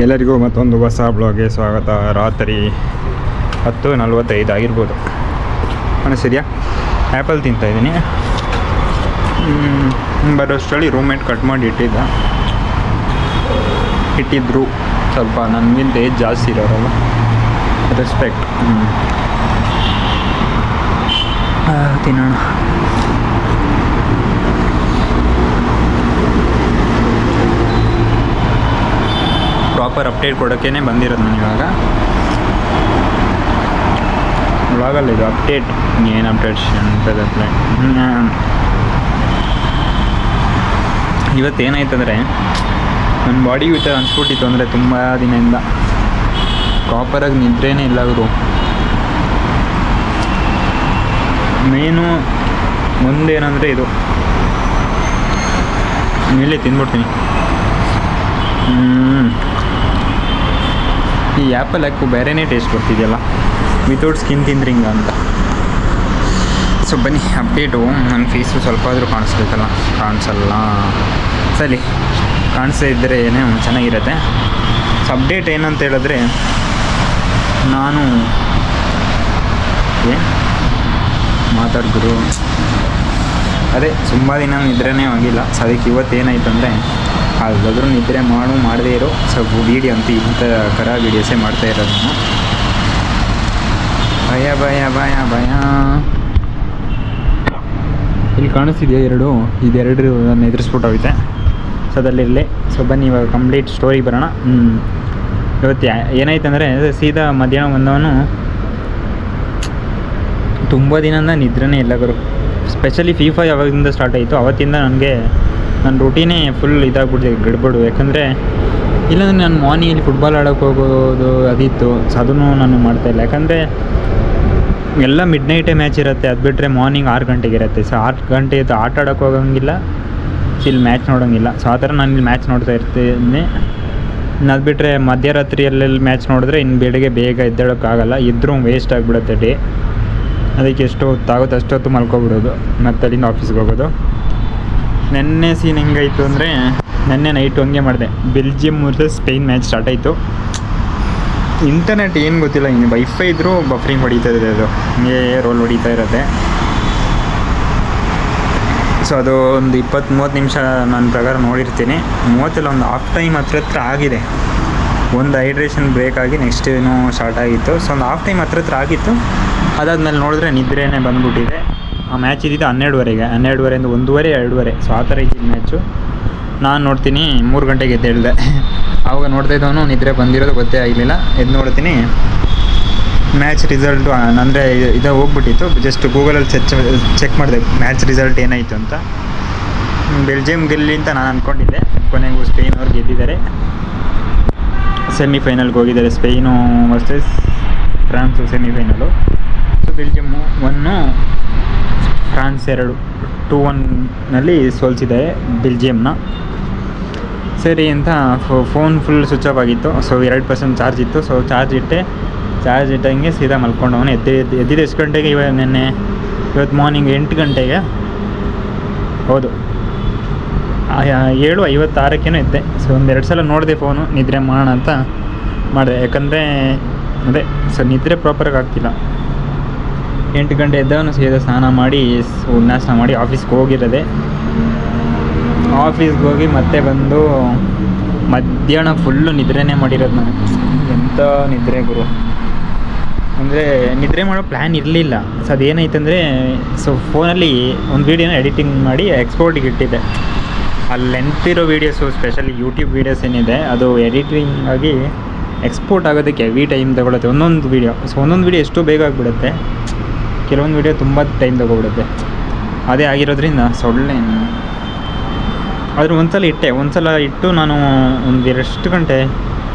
ಎಲ್ಲರಿಗೂ ಮತ್ತೊಂದು ಹೊಸ ಬ್ಲಾಗ್ಗೆ ಸ್ವಾಗತ. ರಾತ್ರಿ 10:45 ಆಗಿರ್ಬೋದು ಸರಿಯಾ. ಆ್ಯಪಲ್ ತಿಂತಾಯಿದ್ದೀನಿ. ಬರೋಷ್ಟರಲ್ಲಿ ರೂಮ್ಮೇಟ್ ಕಟ್ ಮಾಡಿ ಇಟ್ಟಿದ್ರು. ಸ್ವಲ್ಪ ನನಗಿಂತ ಏಜ್ ಜಾಸ್ತಿ ಇರೋರಲ್ಲ, ರೆಸ್ಪೆಕ್ಟ್. ತಿನ್ನೋಣ. ಪ್ರಾಪರ್ ಅಪ್ಡೇಟ್ ಕೊಡೋಕ್ಕೇ ಬಂದಿರೋದು ನಾನು ಇವಾಗ ವ್ಲಾಗಲ್ಲ. ಇದು ಅಪ್ಡೇಟ್, ಏನು ಅಪ್ಡೇಟ್ಸ್ ಅಂತದೆ. ಇವತ್ತೇನಾಯ್ತಂದರೆ ನನ್ನ ಬಾಡಿ ಈ ಥರ ಅನ್ಸ್ಬಿಟ್ಟಿತ್ತು. ಅಂದರೆ ತುಂಬ ದಿನದಿಂದ ಪ್ರಾಪರಾಗಿ ನಿದ್ರೇನೇ ಇಲ್ಲ ಅವರು. ಮೇನು ಒಂದೇನಂದರೆ ಇದು ಮೇಲೆ ತಿಂದ್ಬಿಡ್ತೀನಿ. ಈ ಆ್ಯಪಲ್ ಹಾಕು ಬೇರೆಯೇ ಟೇಸ್ಟ್ ಬರ್ತಿದೆಯಲ್ಲ, ವಿತೌಟ್ ಸ್ಕಿನ್ ತಿಂದ್ರಿಂಗ ಅಂತ. ಸೊ ಬನ್ನಿ ಅಪ್ಡೇಟು. ನನ್ನ ಫೇಸು ಸ್ವಲ್ಪ ಆದರೂ ಕಾಣಿಸ್ಬೇಕಲ್ಲ, ಕಾಣಿಸಲ್ಲ. ಸರಿ, ಕಾಣಿಸ್ತಾ ಇದ್ದರೆ ಏನೇ ಚೆನ್ನಾಗಿರುತ್ತೆ. ಸೊ ಅಪ್ಡೇಟ್ ಏನಂತ ಹೇಳಿದ್ರೆ, ನಾನು ಮಾತಾಡಿದ್ರು ಅದೇ ತುಂಬ ದಿನ ನಿದ್ರೆನೇ ಆಗಿಲ್ಲ. ಸೊ ಅದಕ್ಕೆ ಇವತ್ತೇನಾಯಿತು ಅಂದರೆ, ಅದಾದರೂ ನಿದ್ರೆ ಮಾಡದೇ ಇರೋ ಸ್ವಲ್ಪ ವೀಡಿಯೋ ಅಂತ ಇಂಥ ಥರ ವೀಡಿಯೋಸೇ ಮಾಡ್ತಾ ಇರೋದು ನಾನು. ಭಯ ಭಯ ಭಯ ಭಯ. ಇಲ್ಲಿ ಕಾಣಿಸ್ತಿದೆಯಾ ಇದೆರಡು ನನ್ನ ಎದುರಿಸ್ಬಿಟ್ಟೋಗಿದೆ. ಸೊ ಅದಲ್ಲಿರಲಿ. ಸೊ ಬನ್ನಿ ಇವಾಗ ಕಂಪ್ಲೀಟ್ ಸ್ಟೋರಿ ಬರೋಣ. ಇವತ್ತು ಏನಾಯ್ತು ಅಂದರೆ, ಸೀದಾ ಮಧ್ಯಾಹ್ನ ಬಂದವನು ತುಂಬ ದಿನದಿಂದ ನಿದ್ರೆನೇ ಇಲ್ಲ ಗುರು. ಸ್ಪೆಷಲಿ FIFA ಯಾವಾಗಿಂದ ಸ್ಟಾರ್ಟ್ ಆಯಿತು ಅವತ್ತಿಂದ ನನಗೆ ನನ್ನ ರೂಟೀನೇ ಫುಲ್ ಇದಾಗ್ಬಿಟ್ಟಿದೆ, ಗಡ್ಬಡು. ಯಾಕಂದರೆ ಇಲ್ಲಾಂದರೆ ನಾನು ಮಾರ್ನಿಂಗಲ್ಲಿ ಫುಟ್ಬಾಲ್ ಆಡೋಕ್ಕೆ ಹೋಗೋದು ಅದಿತ್ತು. ಸೊ ಅದನ್ನು ನಾನು ಮಾಡ್ತಾಯಿಲ್ಲ. ಯಾಕಂದರೆ ಎಲ್ಲ ಮಿಡ್ ನೈಟೇ ಮ್ಯಾಚ್ ಇರುತ್ತೆ. ಅದು ಬಿಟ್ಟರೆ ಮಾರ್ನಿಂಗ್ 6 ಗಂಟೆಗೆ ಇರುತ್ತೆ. ಸೊ 6 ಗಂಟೆ ಇತ್ತು, ಆಟ ಆಡೋಕ್ಕೆ ಹೋಗೋಂಗಿಲ್ಲ, ಇಲ್ಲಿ ಮ್ಯಾಚ್ ನೋಡೋಂಗಿಲ್ಲ. ಸೊ ಆ ಥರ ನಾನು ಇಲ್ಲಿ ಮ್ಯಾಚ್ ನೋಡ್ತಾ ಇರ್ತೀನಿ. ಅದು ಬಿಟ್ಟರೆ ಮಧ್ಯರಾತ್ರಿಯಲ್ಲೆಲ್ಲಿ ಮ್ಯಾಚ್ ನೋಡಿದ್ರೆ ಇನ್ನು ಬೆಳಗ್ಗೆ ಬೇಗ ಎದ್ದೇಳೋಕ್ಕಾಗಲ್ಲ. ಇದ್ರೂ ವೇಸ್ಟ್ ಆಗಿಬಿಡುತ್ತೆ ಡೇ. ಅದಕ್ಕೆ ಎಷ್ಟು ಹೊತ್ತಾಗುತ್ತೆ ಅಷ್ಟೊತ್ತು ಮಲ್ಕೊಬಿಡೋದು, ಮತ್ತು ಅಲ್ಲಿಂದ ಆಫೀಸ್ಗೆ ಹೋಗೋದು. ನೆನ್ನೆ ಸೀನ್ ಹೆಂಗಾಯಿತು ಅಂದರೆ, ನೆನ್ನೆ ನೈಟು ಹಂಗೆ ಮಾಡಿದೆ. Belgium versus Spain match start ಆಯಿತು. ಇಂಟರ್ನೆಟ್ ಏನು ಗೊತ್ತಿಲ್ಲ, ಇನ್ನು ವೈಫೈ ಇದ್ದರೂ ಬಫರಿಂಗ್ ಹೊಡಿತಾ ಇದೆ, ಅದು ರೋಲ್ ಹೊಡಿತಾ ಇರುತ್ತೆ. ಸೊ ಅದು ಒಂದು 20-30 ನಿಮಿಷ ನನ್ನ ಪ್ರಕಾರ ನೋಡಿರ್ತೀನಿ. 30 ಒಂದು ಹಾಫ್ ಟೈಮ್ ಹತ್ರ ಆಗಿದೆ. ಒಂದು ಹೈಡ್ರೇಷನ್ ಬ್ರೇಕ್ ಆಗಿ ನೆಕ್ಸ್ಟ್ ಏನೋ ಸ್ಟಾರ್ಟ್ ಆಗಿತ್ತು. ಸೊ ಒಂದು ಹಾಫ್ ಟೈಮ್ ಹತ್ರ ಆಗಿತ್ತು. ಅದಾದಮೇಲೆ ನೋಡಿದ್ರೆ ನಿದ್ರೆನೇ ಬಂದ್ಬಿಟ್ಟಿದೆ. ಆ ಮ್ಯಾಚ್ ಇದ್ದಿದ್ದು 12:30, 12:30 1:30, 2:30. ಸೊ ಆ ಥರ ಇದ್ದಿದ್ದು ಮ್ಯಾಚು. ನಾನು ನೋಡ್ತೀನಿ 3 ಗಂಟೆಗೆ ಎದ್ದೇಳಿದೆ. ಆವಾಗ ನೋಡ್ತಾ ಇದ್ದವನು ನಿದ್ರೆ ಬಂದಿರೋದು ಗೊತ್ತೇ ಆಗಲಿಲ್ಲ. ಎದ್ದು ನೋಡ್ತೀನಿ ಮ್ಯಾಚ್ ರಿಸಲ್ಟು ಅಂದರೆ ಇದು ಹೋಗ್ಬಿಟ್ಟಿತ್ತು. ಜಸ್ಟ್ ಗೂಗಲಲ್ಲಿ ಚೆಕ್ ಮಾಡಿದೆ ಮ್ಯಾಚ್ ರಿಸಲ್ಟ್ ಏನಾಯಿತು ಅಂತ. ಬೆಲ್ಜಿಯಂ ಗೆಲ್ಲಿ ಅಂತ ನಾನು ಅಂದ್ಕೊಂಡಿದ್ದೆ. ಕೊನೆಗೂ ಸ್ಪೇನ್ ಅವ್ರು ಗೆದ್ದಿದ್ದಾರೆ. ಸೆಮಿಫೈನಲ್ಗೆ ಹೋಗಿದ್ದಾರೆ. Spain versus France semifinal. So Belgium 1, France 2-1ನಲ್ಲಿ ಸೋಲಿಸಿದ್ದಾರೆ ಬೆಲ್ಜಿಯಮ್ನ. ಸರಿ ಅಂತ ಫೋನ್ ಫುಲ್ ಸ್ವಿಚ್ ಆಫ್ ಆಗಿತ್ತು. ಸೊ 2% ಚಾರ್ಜ್ ಇತ್ತು. ಸೊ ಚಾರ್ಜ್ ಇಟ್ಟಂಗೆ ಸೀದಾ ಮಲ್ಕೊಂಡವನು. ಎದ್ದಿದ್ದು ಎಷ್ಟು ಗಂಟೆಗೆ? ಇವತ್ತು ಮಾರ್ನಿಂಗ್ 8 ಗಂಟೆಗೆ, ಹೌದು 7:56 ಎದ್ದೆ. ಸೊ 1-2 ಸಲ ನೋಡಿದೆ ಫೋನು, ನಿದ್ರೆ ಮಾಡೋಣ ಅಂತ ಮಾಡಿದೆ. ಯಾಕಂದರೆ ಅದೇ ಸರ್ ನಿದ್ರೆ ಪ್ರಾಪರಾಗಿ ಆಗ್ತಿಲ್ಲ. 8 ಗಂಟೆ ಎದ್ದವನು ಸೀದಾ ಸ್ನಾನ ಮಾಡಿ ನಾಷ್ಟ ಮಾಡಿ ಆಫೀಸ್ಗೆ ಹೋಗಿರೋದೆ. ಆಫೀಸ್ಗೆ ಹೋಗಿ ಮತ್ತೆ ಬಂದು ಮಧ್ಯಾಹ್ನ ಫುಲ್ಲು ನಿದ್ರೆನೇ ಮಾಡಿರೋದು ನಾನು. ಎಂಥ ನಿದ್ರೆ ಗುರು. ಅಂದರೆ ನಿದ್ರೆ ಮಾಡೋ ಪ್ಲ್ಯಾನ್ ಇರಲಿಲ್ಲ. ಸೊ ಅದೇನಾಯ್ತಂದರೆ, ಸೊ ಫೋನಲ್ಲಿ ಒಂದು ವೀಡಿಯೋನ ಎಡಿಟಿಂಗ್ ಮಾಡಿ ಎಕ್ಸ್ಪೋರ್ಟಿಗೆ ಇಟ್ಟಿದ್ದೆ. ಅಲ್ಲಿ ಲೆಂತ್ ಇರೋ ವೀಡಿಯೋಸು, ಸ್ಪೆಷಲಿ ಯೂಟ್ಯೂಬ್ ವೀಡಿಯೋಸ್ ಏನಿದೆ ಅದು ಎಡಿಟಿಂಗ್ ಆಗಿ ಎಕ್ಸ್ಪೋರ್ಟ್ ಆಗೋದಕ್ಕೆ ಹೆವಿ ಟೈಮ್ ತಗೊಳುತ್ತೆ ಒಂದೊಂದು ವೀಡಿಯೋ. ಸೊ ಒಂದೊಂದು ವೀಡಿಯೋ ಎಷ್ಟೋ ಬೇಗ ಆಗಿಬಿಡುತ್ತೆ, ಕೆಲವೊಂದು ವೀಡಿಯೋ ತುಂಬ ಟೈಮ್ ತೊಗೊಬಿಡುತ್ತೆ. ಅದೇ ಆಗಿರೋದ್ರಿಂದ ಸೊಳ್ಳೆ. ಆದರೂ ಒಂದ್ಸಲ ಇಟ್ಟು ನಾನು ಒಂದು ಎಷ್ಟು ಗಂಟೆ,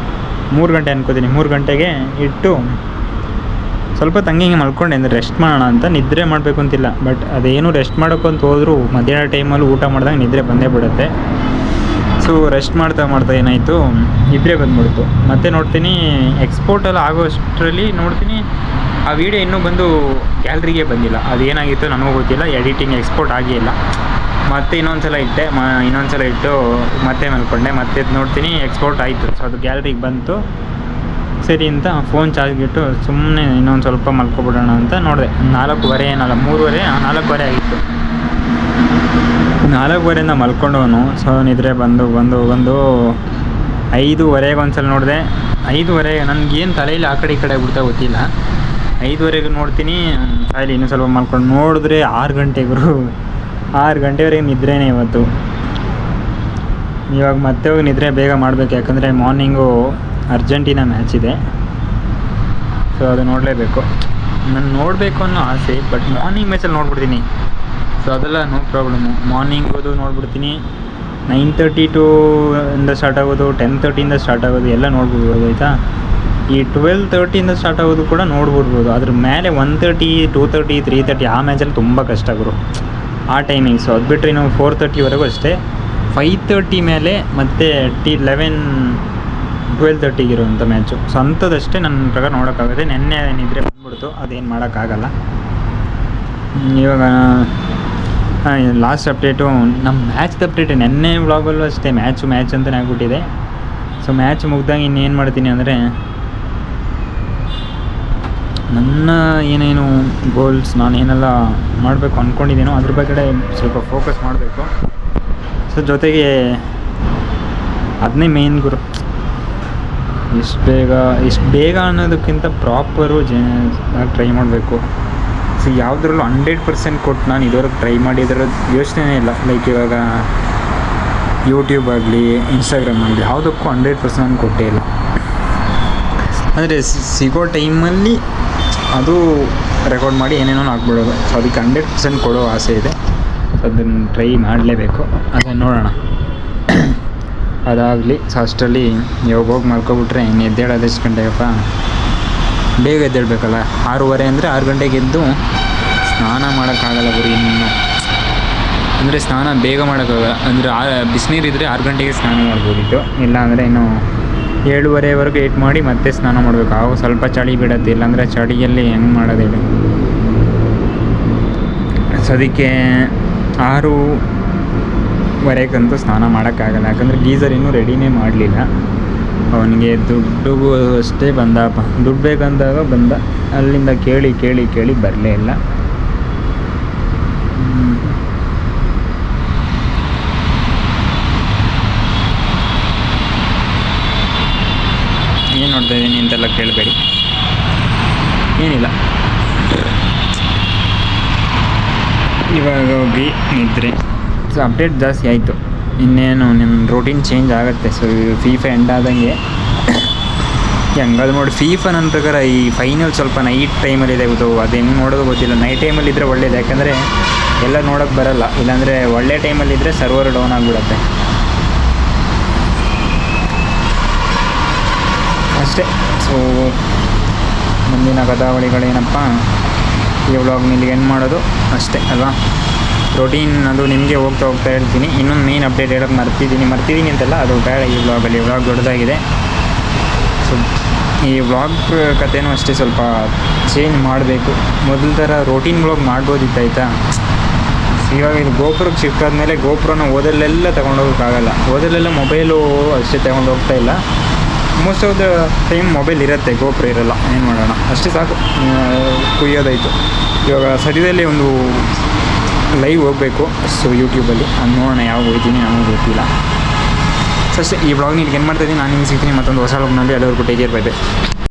3 ಗಂಟೆ ಅನ್ಕೋತೀನಿ. 3 ಗಂಟೆಗೆ ಇಟ್ಟು ಸ್ವಲ್ಪ ತಂಗಿಗೆ ಮಲ್ಕೊಂಡೆ. ಅಂದರೆ ರೆಸ್ಟ್ ಮಾಡೋಣ ಅಂತ. ನಿದ್ರೆ ಮಾಡಬೇಕು ಅಂತಿಲ್ಲ, ಬಟ್ ಅದೇನು ರೆಸ್ಟ್ ಮಾಡೋಕ್ಕಂತ ಹೋದರೂ ಮಧ್ಯಾಹ್ನ ಟೈಮಲ್ಲಿ ಊಟ ಮಾಡಿದಾಗ ನಿದ್ರೆ ಬಂದೇ ಬಿಡುತ್ತೆ. ಸೊ ರೆಸ್ಟ್ ಮಾಡ್ತಾ ಏನಾಯಿತು, ನಿದ್ರೆ ಬಂದ್ಬಿಡ್ತು. ಮತ್ತೆ ನೋಡ್ತೀನಿ ಎಕ್ಸ್ಪೋರ್ಟಲ್ಲಿ ಆಗೋಷ್ಟರಲ್ಲಿ ನೋಡ್ತೀನಿ ಆ ವಿಡಿಯೋ ಇನ್ನೂ ಬಂದು ಗ್ಯಾಲರಿಗೆ ಬಂದಿಲ್ಲ. ಅದೇನಾಗಿತ್ತು ನನಗೂ ಗೊತ್ತಿಲ್ಲ. ಎಡಿಟಿಂಗ್ ಎಕ್ಸ್ಪೋರ್ಟ್ ಆಗಿಲ್ಲ. ಮತ್ತೆ ಇನ್ನೊಂದು ಸಲ ಇಟ್ಟೆ, ಇನ್ನೊಂದು ಸಲ ಇಟ್ಟು ಮತ್ತೆ ಮಲ್ಕೊಂಡೆ. ಮತ್ತೆ ನೋಡ್ತೀನಿ ಎಕ್ಸ್ಪೋರ್ಟ್ ಆಯಿತು. ಸೊ ಅದು ಗ್ಯಾಲರಿಗೆ ಬಂತು. ಸರಿ ಅಂತ ಫೋನ್ ಚಾರ್ಜ್ಗಿಟ್ಟು ಸುಮ್ಮನೆ ಇನ್ನೊಂದು ಸ್ವಲ್ಪ ಮಲ್ಕೊಬಿಡೋಣ ಅಂತ ನೋಡಿದೆ. 4:30 ಆಗಿತ್ತು. 4:30 ಮಲ್ಕೊಂಡವನು. ಸೊ ನಿದ್ರೆ ಬಂದು 5:30 ಒಂದ್ಸಲ ನೋಡಿದೆ. 5:30 ನನಗೇನು ತಲೆಯಲ್ಲಿ ಆ ಕಡೆ ಈ ಕಡೆ ಆಗ್ಬಿಡ್ತಾ ಗೊತ್ತಿಲ್ಲ. 5:30 ನೋಡ್ತೀನಿ ಅಲ್ಲಿ ಇನ್ನೂ ಸ್ವಲ್ಪ ಮಲ್ಕೊಂಡು ನೋಡಿದ್ರೆ 6 ಗಂಟೆವರೆಗೆ ನಿದ್ರೆನೇ ಇವತ್ತು. ಇವಾಗ ಮತ್ತೆ ಹೋಗಿ ನಿದ್ರೆ ಬೇಗ ಮಾಡಬೇಕು, ಯಾಕಂದರೆ ಮಾರ್ನಿಂಗು ಅರ್ಜೆಂಟೀನಾ ಮ್ಯಾಚ್ ಇದೆ. ಸೊ ಅದು ನೋಡಲೇಬೇಕು. ನಾನು ನೋಡಬೇಕು ಅನ್ನೋ ಆಸೆ, ಬಟ್ ಮಾರ್ನಿಂಗ್ ಮ್ಯಾಚಲ್ಲಿ ನೋಡ್ಬಿಡ್ತೀನಿ. ಸೊ ಅದೆಲ್ಲ ನೋ ಪ್ರಾಬ್ಲಮ್ಮು. ಮಾರ್ನಿಂಗದು ನೋಡ್ಬಿಡ್ತೀನಿ. 9:32 ಇಂದ ಸ್ಟಾರ್ಟ್ ಆಗೋದು, 10:30 ಸ್ಟಾರ್ಟ್ ಆಗೋದು ಎಲ್ಲ ನೋಡ್ಬಿಡ್ಬೋದು ಆಯಿತಾ. ಈ 12:30 ಸ್ಟಾರ್ಟ್ ಆಗೋದು ಕೂಡ ನೋಡ್ಬಿಡ್ಬೋದು. ಅದ್ರ ಮೇಲೆ 1:30, 2:30, 3:30 ಆ ಮ್ಯಾಚಲ್ಲಿ ತುಂಬ ಕಷ್ಟ ಗುರು, ಆ ಟೈಮಿಂಗ್ಸು. ಅದು ಬಿಟ್ಟರೆ ನಾವು 4:30ವರೆಗೂ ಅಷ್ಟೇ. 5:30 ಮೇಲೆ ಮತ್ತು 12:30 ಇರುವಂಥ ಮ್ಯಾಚು. ಸೊ ಅಂಥದ್ದಷ್ಟೇ ನನ್ನ ಪ್ರಕಾರ ನೋಡೋಕ್ಕಾಗುತ್ತೆ. ನೆನ್ನೆ ನಿದ್ರೆ ಬಂದ್ಬಿಡ್ತು, ಅದೇನು ಮಾಡೋಕ್ಕಾಗಲ್ಲ. ಇವಾಗ ಲಾಸ್ಟ್ ಅಪ್ಡೇಟು ನಮ್ಮ ಮ್ಯಾಚ್ದು ಅಪ್ಡೇಟ್. ನೆನ್ನೆ ವ್ಲಾಗಲ್ಲೂ ಅಷ್ಟೇ ಮ್ಯಾಚ್ ಅಂತಲೇ ಆಗ್ಬಿಟ್ಟಿದೆ. ಸೊ ಮ್ಯಾಚ್ ಮುಗ್ದಾಗ ಇನ್ನೇನು ಮಾಡ್ತೀನಿ ಅಂದರೆ, ನನ್ನ ಏನೇನು ಗೋಲ್ಸ್ ನಾನೇನೆಲ್ಲ ಮಾಡಬೇಕು ಅಂದ್ಕೊಂಡಿದ್ದೀನೋ ಅದ್ರ ಬಗ್ಗೆ ಸ್ವಲ್ಪ ಫೋಕಸ್ ಮಾಡಬೇಕು. ಸೊ ಜೊತೆಗೆ ಅದನ್ನೇ ಮೇನ್ ಗುರು. ಎಷ್ಟು ಬೇಗ ಅನ್ನೋದಕ್ಕಿಂತ ಪ್ರಾಪರು ಟ್ರೈ ಮಾಡಬೇಕು. ಸೊ ಯಾವುದ್ರಲ್ಲೂ 100% ಕೊಟ್ಟು ನಾನು ಇದುವರೆಗೆ ಟ್ರೈ ಮಾಡಿದ್ರ ಯೋಚನೆ ಇಲ್ಲ. ಲೈಕ್ ಇವಾಗ ಯೂಟ್ಯೂಬ್ ಆಗಲಿ, ಇನ್ಸ್ಟಾಗ್ರಾಮ್ ಆಗಲಿ, ಯಾವುದಕ್ಕೂ 100% ನಾನು ಕೊಟ್ಟೇ ಇಲ್ಲ. ಅಂದರೆ ಸಿಗೋ ಟೈಮಲ್ಲಿ ಅದು ರೆಕಾರ್ಡ್ ಮಾಡಿ ಏನೇನೋ ಹಾಕ್ಬಿಡೋದು. ಸೊ ಅದಕ್ಕೆ 100% ಕೊಡೋ ಆಸೆ ಇದೆ. ಅದನ್ನು ಟ್ರೈ ಮಾಡಲೇಬೇಕು. ಅದನ್ನು ನೋಡೋಣ. ಅದಾಗಲಿ. ಸೊ ಅಷ್ಟರಲ್ಲಿ ಇವಾಗ ಹೋಗಿ ಮಲ್ಕೊಬಿಟ್ರೆ ಇನ್ನು ಎದ್ದೇಳೋದು ಎಷ್ಟು ಗಂಟೆಗಪ್ಪ? ಬೇಗ ಎದ್ದೇಳಬೇಕಲ್ಲ. 6:30 ಅಂದರೆ 6 ಗಂಟೆಗೆ ಎದ್ದು ಸ್ನಾನ ಮಾಡೋಕ್ಕಾಗಲ್ಲ ಗುರು ಇನ್ನು. ಅಂದರೆ ಸ್ನಾನ ಬೇಗ ಮಾಡೋಕ್ಕಾಗಲ್ಲ. ಅಂದರೆ ಬಿಸಿನೀರಿದ್ದರೆ 6 ಗಂಟೆಗೆ ಸ್ನಾನ ಮಾಡ್ಬೋದಿತ್ತು. ಇಲ್ಲ ಅಂದರೆ ಇನ್ನು 7:30ವರೆಗೂ ವೇಟ್ ಮಾಡಿ ಮತ್ತೆ ಸ್ನಾನ ಮಾಡಬೇಕು. ಆವಾಗ ಸ್ವಲ್ಪ ಚಳಿ ಬಿಡುತ್ತೆ. ಇಲ್ಲಾಂದರೆ ಚಳಿಯಲ್ಲಿ ಹೆಂಗೆ ಮಾಡೋದು ಹೇಳಿ. ಸೊ ಅದಕ್ಕೆ 6:30ಗಂತೂ ಸ್ನಾನ ಮಾಡೋಕ್ಕಾಗಲ್ಲ. ಯಾಕಂದರೆ ಗೀಝರ್ ಇನ್ನೂ ರೆಡಿನೇ ಮಾಡಲಿಲ್ಲ. ಅವನಿಗೆ ದುಡ್ಡು ಅಷ್ಟೇ ಬಂದಪ್ಪ. ದುಡ್ಡು ಬೇಕಂದಾಗ ಬಂದ. ಅಲ್ಲಿಂದ ಕೇಳಿ ಬರಲೇ ಇಲ್ಲ. ಏನು ನೋಡ್ತಾ ಇದ್ದೀನಿ ಅಂತೆಲ್ಲ ಕೇಳಬೇಡಿ, ಏನಿಲ್ಲ. ಇವಾಗ ಹೋಗಿ ನಿದ್ರೆ. ಸೊ ಅಪ್ಡೇಟ್ ಜಾಸ್ತಿ ಆಯಿತು. ಇನ್ನೇನು ನಿಮ್ಮ ರೂಟೀನ್ ಚೇಂಜ್ ಆಗುತ್ತೆ. ಸೊ FIFA ಎಂಡ್ ಆದಂಗೆ ಹೆಂಗದು ನೋಡಿ. FIFA ನನ್ನ ಪ್ರಕಾರ ಈ ಫೈನಲ್ ಸ್ವಲ್ಪ ನೈಟ್ ಟೈಮಲ್ಲಿದೆ ಗೊತ್ತು. ಅದು ಹೆಂಗೆ ನೋಡೋದು ಗೊತ್ತಿಲ್ಲ. ನೈಟ್ ಟೈಮಲ್ಲಿದ್ದರೆ ಒಳ್ಳೇದು, ಯಾಕಂದರೆ ಎಲ್ಲ ನೋಡೋಕ್ಕೆ ಬರೋಲ್ಲ. ಇಲ್ಲಾಂದರೆ ಒಳ್ಳೆ ಟೈಮಲ್ಲಿದ್ದರೆ ಸರ್ವರ್ ಡೌನ್ ಆಗಿಬಿಡುತ್ತೆ ಅಷ್ಟೇ. ಸೊ ಮುಂದಿನ ಕಥಾವಳಿಗಳೇನಪ್ಪ, ಈ ವ್ಲಾಗ್ನ ಇಲ್ಲಿಗೆ ಎಂಡ್ ಮಾಡೋದು ಅಷ್ಟೇ ಅಲ್ವಾ. ಪ್ರೋಟೀನ್ ಅದು ನಿಮಗೆ ಹೋಗ್ತಾ ಹೇಳ್ತೀನಿ. ಇನ್ನೊಂದು ಮೇನ್ ಅಪ್ಡೇಟ್ ಹೇಳೋಕ್ಕೆ ಮರ್ತಿದ್ದೀನಿ ಅಂತಲ್ಲ, ಅದು ಬೇಡ ಈ ವ್ಲಾಗಲ್ಲಿ. ವ್ಲಾಗ್ ದೊಡ್ಡದಾಗಿದೆ. ಸೊ ಈ ವ್ಲಾಗ್ ಕಥೆನೂ ಅಷ್ಟೇ ಸ್ವಲ್ಪ ಚೇಂಜ್ ಮಾಡಬೇಕು. ಮೊದಲ ಥರ ರೋಟೀನ್ ವ್ಲಾಗ್ ಮಾಡ್ಬೋದಿತ್ತು ಆಯಿತಾ. ಇವಾಗ ಇದು ಗೋಪುರಕ್ಕೆ ಶಿಫ್ಟ್ ಆದಮೇಲೆ ಗೋಪುರನ ಓದಲ್ಲೆಲ್ಲ ತೊಗೊಂಡೋಗೋಕ್ಕಾಗಲ್ಲ. ಓದಲ್ಲೆಲ್ಲ ಮೊಬೈಲು ಅಷ್ಟೇ ತೊಗೊಂಡು ಹೋಗ್ತಾ ಇಲ್ಲ. Most of the time mobile ಇರುತ್ತೆ, ಗೋಪುರ ಇರೋಲ್ಲ. ಏನು ಮಾಡೋಣ, ಅಷ್ಟೇ ಸಾಕು. ಕುಯ್ಯೋದಾಯಿತು. ಇವಾಗ ಸದ್ಯದಲ್ಲಿ ಒಂದು ಲೈವ್ ಹೋಗಬೇಕು. ಸೊ ಯೂಟ್ಯೂಬಲ್ಲಿ ಅದು ನೋಡೋಣ. ಯಾವಾಗ ಹೋಗ್ತೀನಿ ನಮಗೆ ಗೊತ್ತಿಲ್ಲ. ಸೊ ಅಷ್ಟೇ. ಈ ವ್ಲಾಗ್ನ ಇಲ್ಲಿಗೆ ಏನು ಮಾಡ್ತಾಯಿದ್ದೀನಿ. ನಾನು ನಿಮ್ಗೆ ಸಿಗ್ತೀನಿ ಮತ್ತೊಂದು ಹೊಸ ವ್ಲಾಗ್ನಲ್ಲಿ. ಎಲ್ಲರಿಗೂ ಟೇಕ್ ಕೇರ್, ಬೈ ಬೈ.